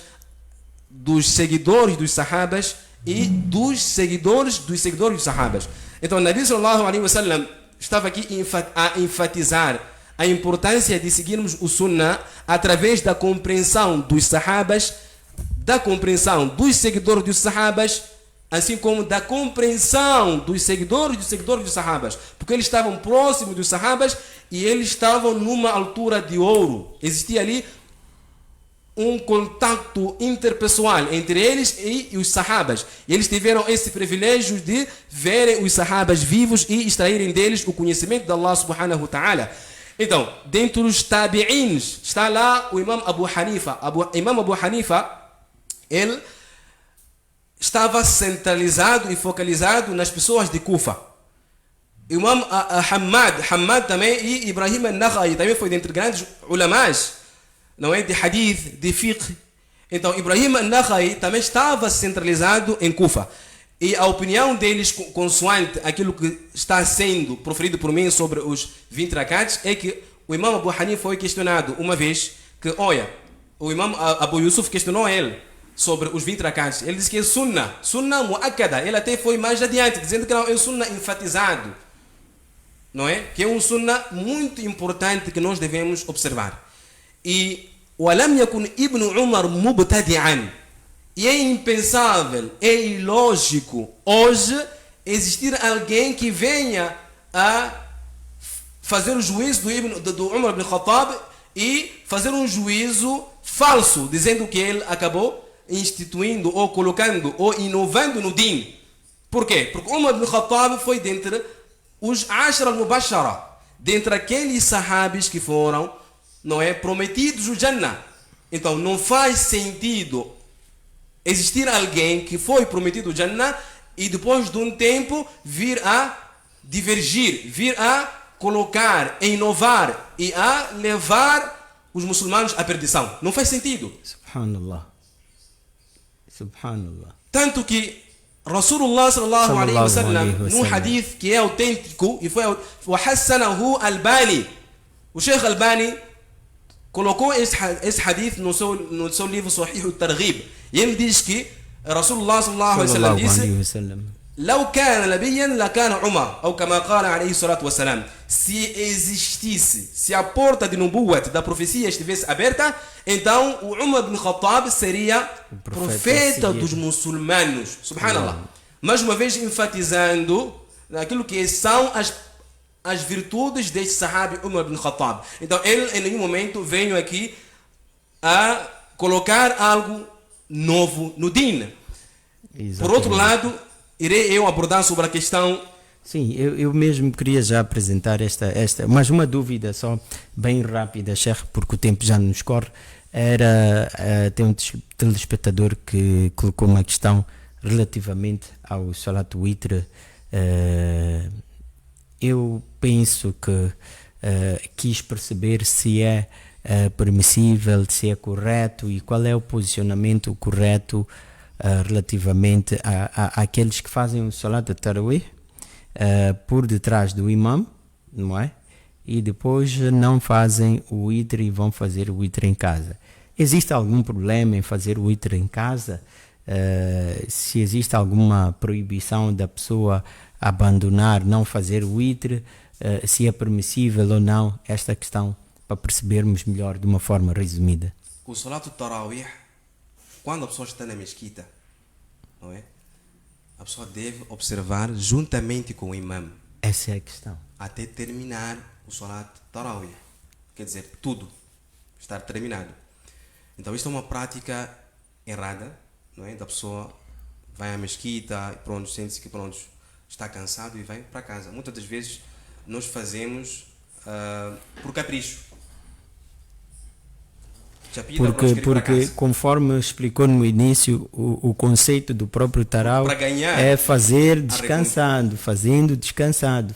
dos seguidores dos sahabas e dos seguidores dos sahabas. Então Nabi sallallahu alaihi wasallam estava aqui a enfatizar a importância de seguirmos o Sunnah através da compreensão dos sahabas, da compreensão dos seguidores dos sahabas, assim como da compreensão dos seguidores dos sahabas, porque eles estavam próximos dos sahabas e eles estavam numa altura de ouro. Existia ali um contato interpessoal entre eles e os sahabas. E eles tiveram esse privilégio de verem os sahabas vivos e extraírem deles o conhecimento de Allah subhanahu wa ta'ala. Então, dentro dos tabi'ins, está lá o Imam Abu Hanifa. Imam Abu Hanifa, ele estava centralizado e focalizado nas pessoas de Kufa. Imam Hammad também, e Ibrahim al-Nakhai também foi dentre grandes ulamás, não é, de hadith, de fiqh. Então, Ibrahim al-Nakhai também estava centralizado em Kufa. E a opinião deles, consoante aquilo que está sendo proferido por mim sobre os 20 rakats, é que o Imam Abu Hanifa foi questionado uma vez, que olha, o Imam Abu Yusuf questionou ele, sobre os 20 rakats, ele disse que é sunnah muakkada. Ele até foi mais adiante, dizendo que é um sunnah enfatizado, não é? Que é um sunnah muito importante que nós devemos observar. E وَلَمْ يَكُنْ ابن عمر مُبْتَدِعًا. E é impensável, é ilógico hoje existir alguém que venha a fazer o juízo do Umar ibn Khattab e fazer um juízo falso, dizendo que ele acabou instituindo ou colocando ou inovando no din. Por quê? Porque Umar ibn Khattab foi dentre os Ashra al-Mubashara, dentre aqueles sahabis que foram, não é, prometidos o Jannah. Então não faz sentido existir alguém que foi prometido o Jannah e depois de um tempo vir a divergir, vir a colocar, a inovar e a levar os muçulmanos à perdição. Não faz sentido. Subhanallah. Subhanallah. Tanto que Rasulullah sallallahu alaihi wasallam, num hadith que é autêntico, e foi o Hassanahu Albani, o Sheikh Albani colocou esse hadith no seu livro Sahih al-Targhib. E ele diz que Rasulullah sallallahu alaihi wasallam disse: لو كان نبيا لكان عمر أو كما قال عليه الصلاة والسلام. Se existisse, se a porta de Nubuwat, da profecia, estivesse aberta, então o Umar ibn Khattab seria profeta dos muçulmanos. Subhanallah. Mais uma vez enfatizando aquilo que são as virtudes deste sahabi Umar ibn Khattab. Então ele em nenhum momento veio aqui a colocar algo novo no din. Por outro lado, irei eu abordar sobre a questão. Sim, eu mesmo queria já apresentar esta, mas uma dúvida só, bem rápida, Sheikh, porque o tempo já nos corre. Tem um telespectador que colocou uma questão relativamente ao Salat Witr. Eu penso que quis perceber se é permissível, se é correto e qual é o posicionamento correto relativamente àqueles que fazem o Salat Tarawih por detrás do imam, não é? E depois não fazem o Witr e vão fazer o Witr em casa. Existe algum problema em fazer o Witr em casa? Se existe alguma proibição da pessoa abandonar, não fazer o Witr, se é permissível ou não, esta questão, para percebermos melhor de uma forma resumida. O Salat Tarawih, quando a pessoa está na mesquita, não é? A pessoa deve observar juntamente com o imam. Essa é a questão. Até terminar o Salat Tarawih. Quer dizer, tudo estar terminado. Então isto é uma prática errada, não é? Da pessoa vai à mesquita e pronto, sente-se que pronto, está cansado e vai para casa. Muitas das vezes nós fazemos por capricho. Porque conforme explicou no início, o conceito do próprio Tarawih é fazer descansando, fazendo descansado.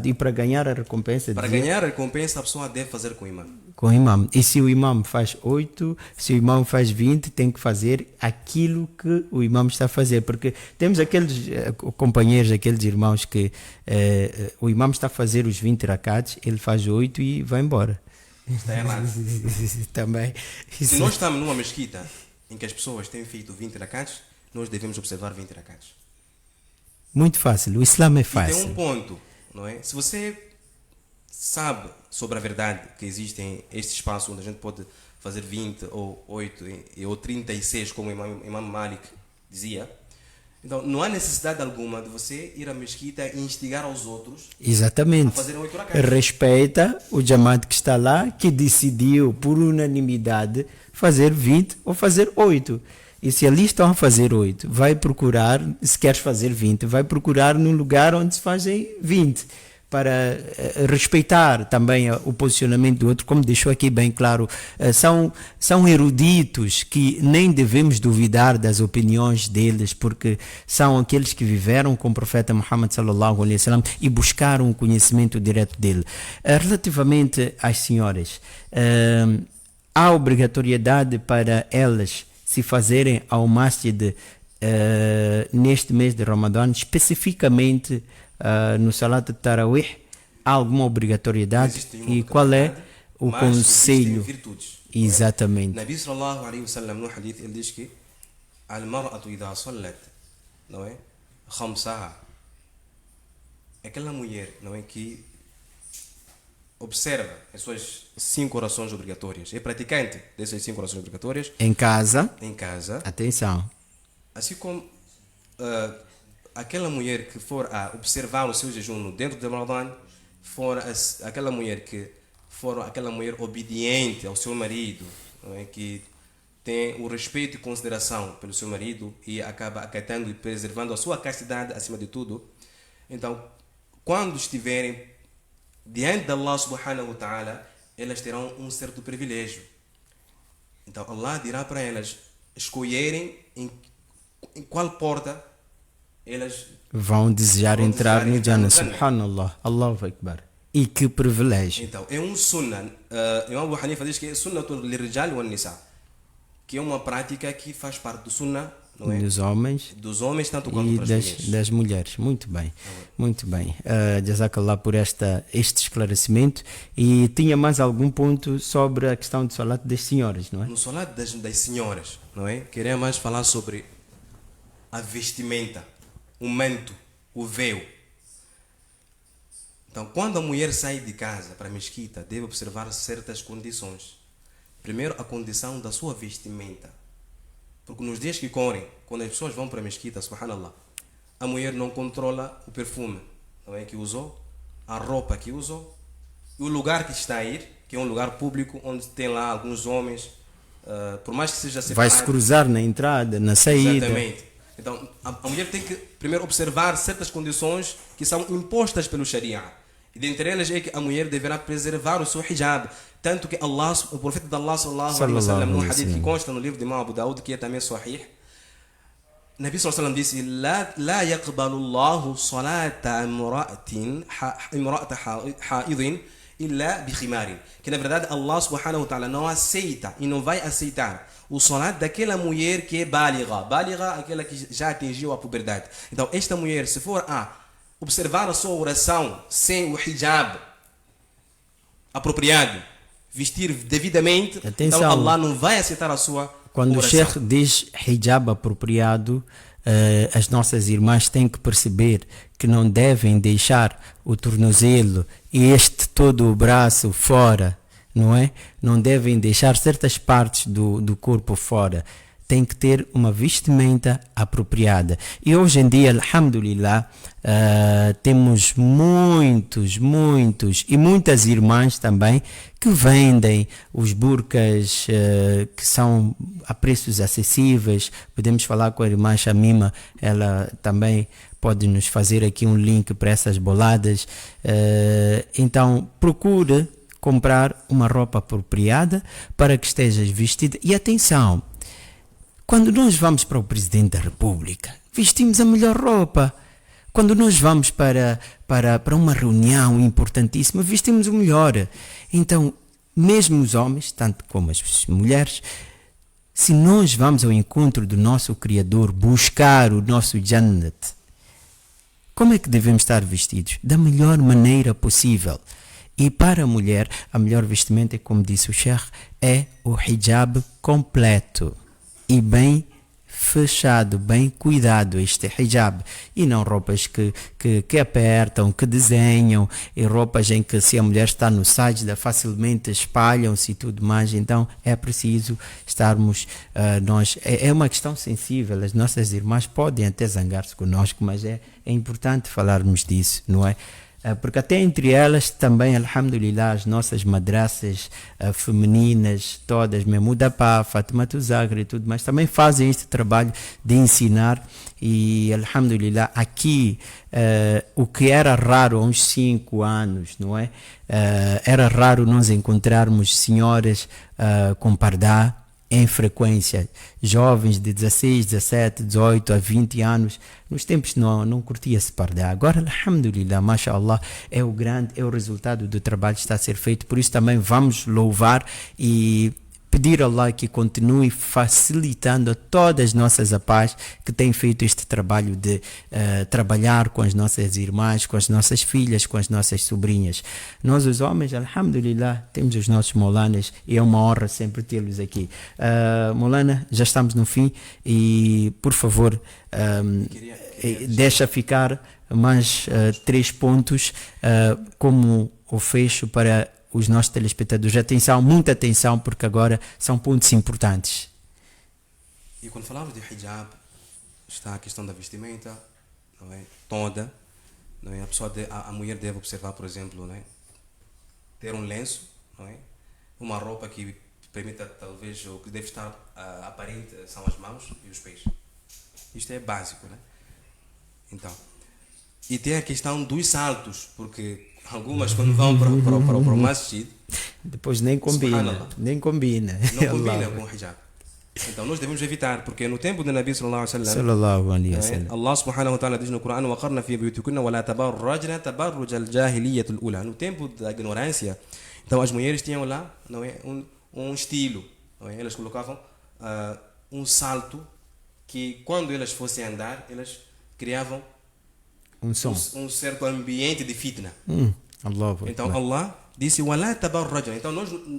E para ganhar a recompensa... ganhar a recompensa, a pessoa deve fazer com o imam. Com o imam. E se o imam faz 8, se o imam faz 20, tem que fazer aquilo que o imam está a fazer. Porque temos aqueles companheiros, aqueles irmãos que o imam está a fazer os 20 rakats, ele faz 8 e vai embora. Está errado. Também. Se nós estamos numa mesquita em que as pessoas têm feito 20 rakats, nós devemos observar 20 rakats. Muito fácil. O Islã é fácil. E tem um ponto, não é? Se você sabe sobre a verdade que existe este espaço onde a gente pode fazer 20 ou 8 ou 36, como o Imam Malik dizia, então não há necessidade alguma de você ir à mesquita e instigar aos outros. Exatamente. A fazerem 8 rakats. Respeita o Jamaat que está lá, que decidiu por unanimidade fazer 20 ou fazer 8. E se ali estão a fazer 8, vai procurar, se queres fazer 20, vai procurar num lugar onde se fazem 20. Para respeitar também o posicionamento do outro, como deixou aqui bem claro, são eruditos que nem devemos duvidar das opiniões deles, porque são aqueles que viveram com o profeta Muhammad sallallahu alaihi wasallam e buscaram o conhecimento direto dele. Relativamente às senhoras, há obrigatoriedade para elas se fazerem ao masjid neste mês de Ramadã, especificamente no Salat Tarawih, há alguma obrigatoriedade? E qual é o conselho? Exatamente. Nabi sallallahu alaihi wasallam no hadith ele diz que al-mar'atu idha sallat, não é? Khamsaha. Aquela mulher, não é, que observa as suas 5 orações obrigatórias, é praticante dessas 5 orações obrigatórias Em casa, em casa, atenção, assim como aquela mulher que for a observar o seu jejum dentro de Ramadan, aquela mulher que for aquela mulher obediente ao seu marido, não é, que tem o respeito e consideração pelo seu marido e acaba acatando e preservando a sua castidade acima de tudo. Então, quando estiverem diante de Allah subhanahu wa ta'ala, elas terão um certo privilégio. Então Allah dirá para elas escolherem em qual porta elas vão desejar entrar no Jannah. no Jannah. Subhanallah, Allahu Akbar. E que privilégio. Então é um sunnah. Imam Abu Hanifa diz que é sunnatul lirijal wa nisa, que é uma prática que faz parte do sunnah, não é? Dos homens tanto quanto e para as mulheres. das mulheres. Muito bem, muito bem. Jazakallah por este esclarecimento. E tinha mais algum ponto sobre a questão do salat das senhoras, não é? No salat das senhoras, não é? Queria mais falar sobre a vestimenta, o manto, o véu. Então, quando a mulher sai de casa para a mesquita, deve observar certas condições. Primeiro, a condição da sua vestimenta. Porque nos dias que correm, quando as pessoas vão para a mesquita, subhanallah, a mulher não controla o perfume, não é, que usou, a roupa que usou, e o lugar que está a ir, que é um lugar público, onde tem lá alguns homens, por mais que seja separado. Vai se cruzar na entrada, na saída. Exatamente. Então, a mulher tem que primeiro observar certas condições que são impostas pelo Sharia. E dentre elas é que a mulher deverá preservar o seu hijab. Tanto que Allah, o profeta de Allah sallallahu alaihi wasallam, num hadith que consta no livro de Imam Abu Daud, que é também sahih, Nabi sallallahu alaihi wasallam disse: La yaqbalu Allahu salata imra'ata ha'idhin illa bi khimarin. Que na verdade Allah subhanahu wa ta'ala não aceita e não vai aceitar o salat daquela mulher que é baligha, aquela que já atingiu a puberdade. Então esta mulher, se for a observar a sua oração sem o hijab apropriado, vestir devidamente, atenção, então Allah não vai aceitar a sua quando oração. o Sheikh diz hijab apropriado, as nossas irmãs têm que perceber que não devem deixar o tornozelo e todo o braço fora, não é? Não devem deixar certas partes do corpo fora. Tem que ter uma vestimenta apropriada. E hoje em dia, alhamdulillah, temos muitos e muitas irmãs também que vendem os burcas que são a preços acessíveis. Podemos falar com a irmã Shamima, ela também pode nos fazer aqui um link para essas boladas. Então, procure comprar uma roupa apropriada para que estejas vestida. E atenção, quando nós vamos para o Presidente da República, vestimos a melhor roupa. Quando nós vamos para uma reunião importantíssima, vestimos o melhor. Então, mesmo os homens, tanto como as mulheres, se nós vamos ao encontro do nosso Criador, buscar o nosso Jannat, como é que devemos estar vestidos? Da melhor maneira possível. E para a mulher, a melhor vestimenta, como disse o Sheikh, é o hijab completo e bem fechado, bem cuidado este hijab, e não roupas que apertam, que desenham, e roupas em que se a mulher está no sajda facilmente espalham-se e tudo mais. Então é preciso estarmos é uma questão sensível, as nossas irmãs podem até zangar-se conosco, mas é importante falarmos disso, não é? Porque até entre elas também, alhamdulillah, as nossas madraças femininas, todas, Memuda Pá, Fatima Tuzagra e tudo mais, também fazem este trabalho de ensinar. E alhamdulillah, aqui o que era raro há uns 5 anos, não é? Era raro nós encontrarmos senhoras com pardá em frequência, jovens de 16, 17, 18 a 20 anos. Nos tempos não curtia-se pardá. Agora, alhamdulillah, mashallah, é o resultado do trabalho que está a ser feito. Por isso também vamos louvar e pedir a Allah que continue facilitando a todas as nossas apás que têm feito este trabalho de trabalhar com as nossas irmãs, com as nossas filhas, com as nossas sobrinhas. Nós os homens, alhamdulillah, temos os nossos Maulanas e é uma honra sempre tê-los aqui. Maulana, já estamos no fim e, por favor, deixa ficar mais 3 pontos como o fecho para os nossos telespectadores. Atenção, muita atenção, porque agora são pontos importantes. E quando falamos de hijab, está a questão da vestimenta, não é? Toda, não é? A mulher deve observar, por exemplo, não é? Ter um lenço, não é? Uma roupa que permita, talvez, o que deve estar aparente são as mãos e os pés. Isto é básico, né? Então, e tem a questão dos saltos, porque algumas quando vão para o masjid, depois nem combina. Não combina com o hijab. Então nós devemos evitar, porque no tempo do Nabi sallallahu alaihi wasallam, Allah subhanahu wa ta'ala diz no Corão: "Waqarna fi buyutikunna wa la tabarrajna tabarruj al-jahiliyyah al-ula". No tempo da ignorância, então as mulheres tinham lá, não é, um estilo, não é? Elas colocavam um salto que quando elas fossem andar, elas criavam um certo ambiente de fitna. Então Allah disse: "Wala tabarrajna". Então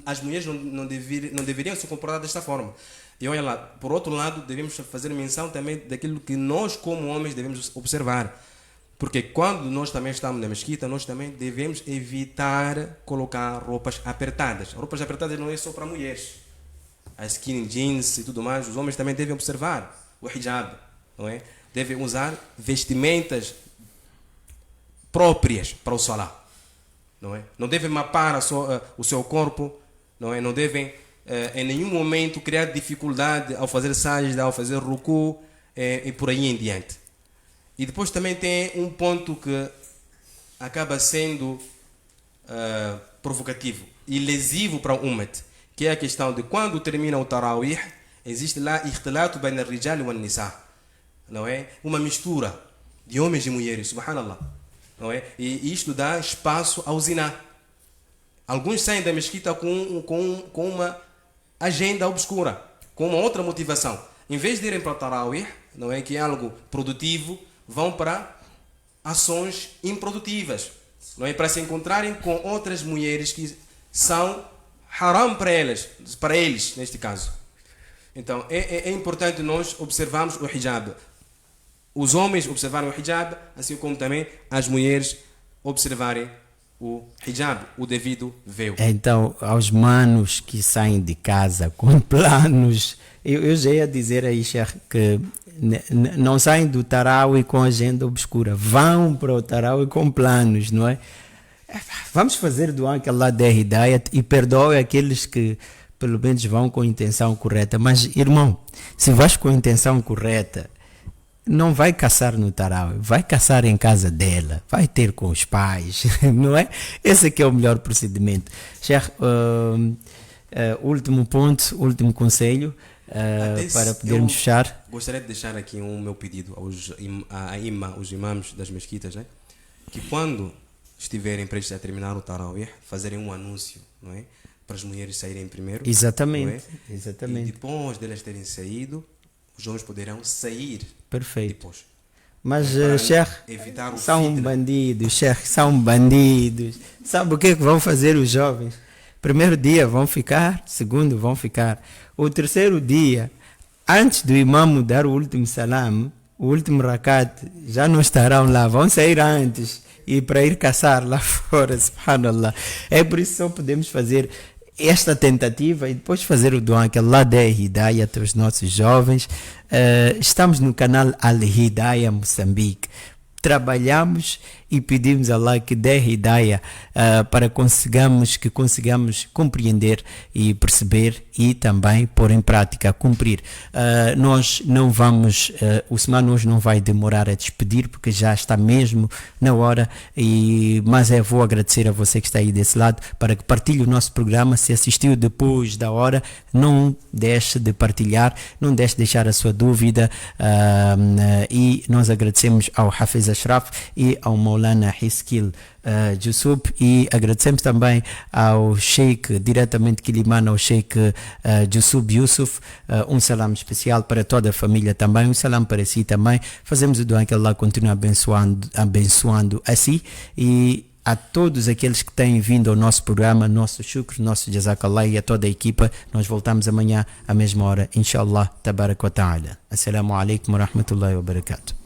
as mulheres não deveriam se comportar desta forma. E olha lá, por outro lado, devemos fazer menção também daquilo que nós como homens devemos observar. Porque quando nós também estamos na mesquita, nós também devemos evitar colocar roupas apertadas. Roupas apertadas não é só para mulheres. As skinny jeans e tudo mais, os homens também devem observar o hijab, não é? Devem usar vestimentas próprias para o salah, não é? Não devem mapar o seu corpo, não é? Não devem em nenhum momento criar dificuldade ao fazer sajda, ao fazer ruku e por aí em diante. E depois também tem um ponto que acaba sendo provocativo e lesivo para o ummat, que é a questão de quando termina o tarawih, existe lá ikhtilatu baina ar-rijal wa an-nisa, não é? Uma mistura de homens e mulheres, subhanallah. Não é? E isto dá espaço ao ziná. Alguns saem da mesquita com uma agenda obscura, com uma outra motivação. Em vez de irem para o tarawih, não é, que é algo produtivo, vão para ações improdutivas, não é, para se encontrarem com outras mulheres que são haram para eles neste caso. Então é importante nós observarmos o hijab. Os homens observarem o hijab, assim como também as mulheres observarem o hijab, o devido véu. Então, aos manos que saem de casa com planos, eu já ia dizer aí, Sheikh, que não saem do tarawih com agenda obscura, vão para o tarawih com planos, não é? Vamos fazer do que Allah dê hidayat e perdoe aqueles que pelo menos vão com a intenção correta. Mas, irmão, se vais com a intenção correta, não vai caçar no tarawih, vai caçar em casa dela, vai ter com os pais, não é? Esse aqui é o melhor procedimento. Sheikh, último ponto, último conselho para podermos fechar. Gostaria de deixar aqui um meu pedido aos os imãs das mesquitas, né? Que quando estiverem prestes a terminar o tarawih, fazerem um anúncio, não é? Para as mulheres saírem primeiro. Exatamente, é? exatamente. E depois delas terem saído, os homens poderão sair. Perfeito. Depois. Mas, Sheikh, são bandidos, Sheikh, são bandidos. Sabe o que vão fazer os jovens? Primeiro dia vão ficar, segundo vão ficar. O terceiro dia, antes do imam dar o último salam, o último rakat, já não estarão lá, vão sair antes e para ir caçar lá fora, subhanallah. É por isso que só podemos fazer esta tentativa e depois fazer o dua que Allah dê hidayat aos nossos jovens. Estamos no canal Al-Hidayah Moçambique. Trabalhamos e pedimos a Allah que dê hidayah para que consigamos compreender e perceber e também pôr em prática, cumprir. Nós não vamos, o semana hoje não vai demorar a despedir porque já está mesmo na hora, mas eu vou agradecer a você que está aí desse lado para que partilhe o nosso programa. Se assistiu depois da hora, não deixe de partilhar, não deixe de deixar a sua dúvida e nós agradecemos ao Hafiz Ashraf e ao Maulana Maulana Hiskil Jusub, e agradecemos também ao Sheikh, diretamente Quilimana, ao Sheikh Jusub Yusuf, um salam especial para toda a família também, um salam para si também. Fazemos o doa que Allah continue abençoando a si e a todos aqueles que têm vindo ao nosso programa, nosso shukr, nosso jazakallah, e a toda a equipa. Nós voltamos amanhã à mesma hora, inshallah, tabarak wa ta'ala. Assalamu alaikum wa rahmatullahi wa barakatuh.